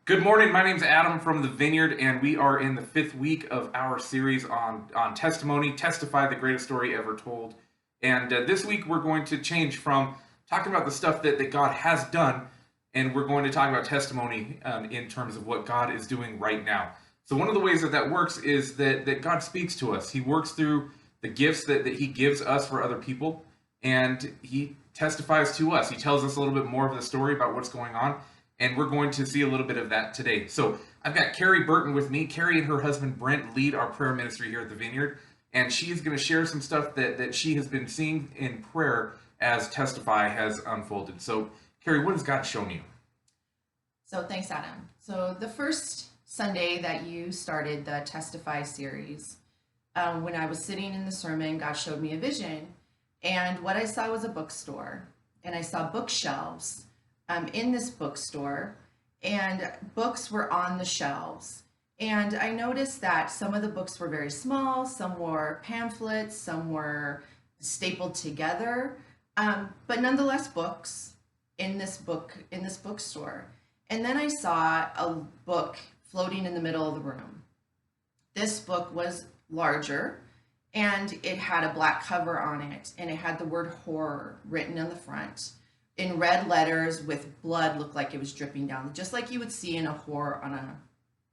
Good morning. My name's Adam from the Vineyard, and we are in the fifth week of our series on testimony, Testify, the greatest story ever told. And this week we're going to change from talking about the stuff that God has done, and we're going to talk about testimony in terms of what God is doing right now. So one of the ways that works is that God speaks to us. He works through the gifts that He gives us for other people, and He testifies to us. He tells us a little bit more of the story about what's going on, and we're going to see a little bit of that today. So I've got Carrie Burton with me. Carrie and her husband Brent lead our prayer ministry here at the Vineyard, and she is going to share some stuff that she has been seeing in prayer as Testify has unfolded. So, Carrie, what has God shown you? So thanks, Adam. So the first Sunday that you started the Testify series, when I was sitting in the sermon, God showed me a vision, and what I saw was a bookstore, and I saw bookshelves in this bookstore, and books were on the shelves. And I noticed that some of the books were very small, some were pamphlets, some were stapled together, but nonetheless books in this bookstore. And then I saw a book floating in the middle of the room. This book was larger, and it had a black cover on it, and it had the word horror written on the front in red letters with blood, looked like it was dripping down, just like you would see in a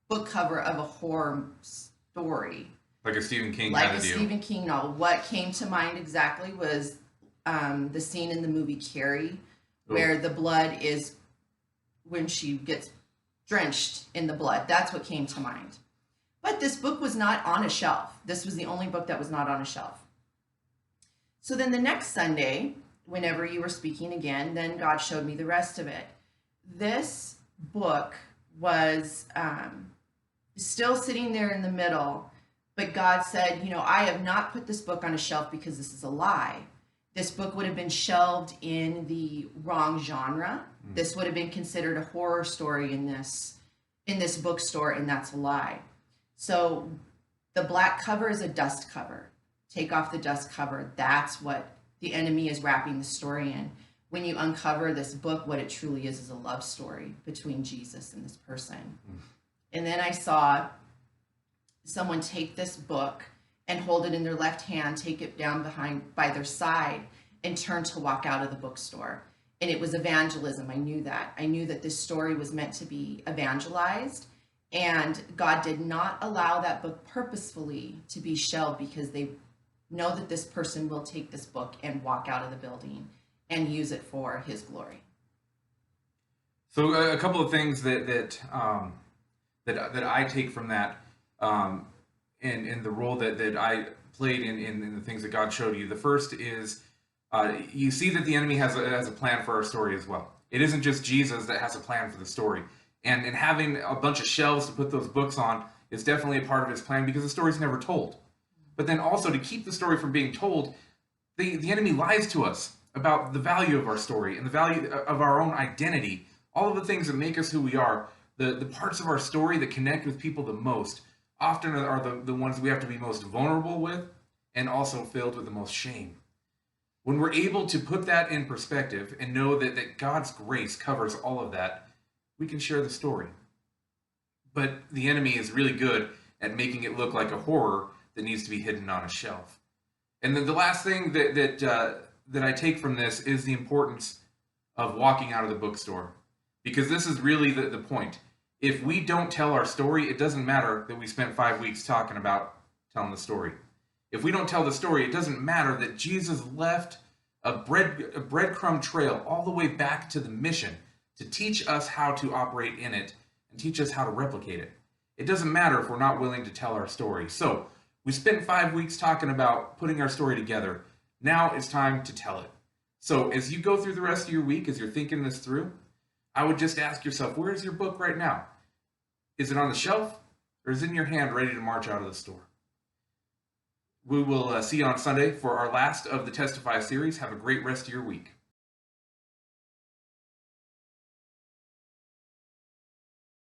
book cover of a horror story. Like a Stephen King Like kind a of deal. Stephen King novel. What came to mind exactly was the scene in the movie Carrie, where the blood is when she gets drenched in the blood. That's what came to mind. But this book was not on a shelf. This was the only book that was not on a shelf. So then the next Sunday, whenever you were speaking again, then God showed me the rest of it. This book was still sitting there in the middle, but God said, I have not put this book on a shelf because this is a lie. This book would have been shelved in the wrong genre. This would have been considered a horror story in this bookstore, and that's a lie. So the black cover is a dust cover. Take off the dust cover. That's what the enemy is wrapping the story in. When you uncover this book, what it truly is a love story between Jesus and this person. And then I saw someone take this book and hold it in their left hand, take it down by their side, and turn to walk out of the bookstore. And it was evangelism. I knew that. I knew that this story was meant to be evangelized, and God did not allow that book purposefully to be shelved because they know that this person will take this book and walk out of the building and use it for His glory. So a couple of things that I take from that, in the role that I played in the things that God showed you. The first is you see that the enemy has a plan for our story as well. It isn't just Jesus that has a plan for the story. And having a bunch of shelves to put those books on is definitely a part of his plan because the story's never told. But then also to keep the story from being told, the enemy lies to us about the value of our story and the value of our own identity, all of the things that make us who we are, the parts of our story that connect with people the most, often are the ones we have to be most vulnerable with and also filled with the most shame. When we're able to put that in perspective and know that God's grace covers all of that, we can share the story. But the enemy is really good at making it look like a horror that needs to be hidden on a shelf. And then the last thing that I take from this is the importance of walking out of the bookstore. Because this is really the point. If we don't tell our story, it doesn't matter that we spent 5 weeks talking about telling the story. If we don't tell the story, it doesn't matter that Jesus left a breadcrumb trail all the way back to the mission to teach us how to operate in it and teach us how to replicate it. It doesn't matter if we're not willing to tell our story. So we spent 5 weeks talking about putting our story together. Now it's time to tell it. So as you go through the rest of your week, as you're thinking this through, I would just ask yourself, where is your book right now? Is it on the shelf, or is it in your hand ready to march out of the store? We will see you on Sunday for our last of the Testify series. Have a great rest of your week.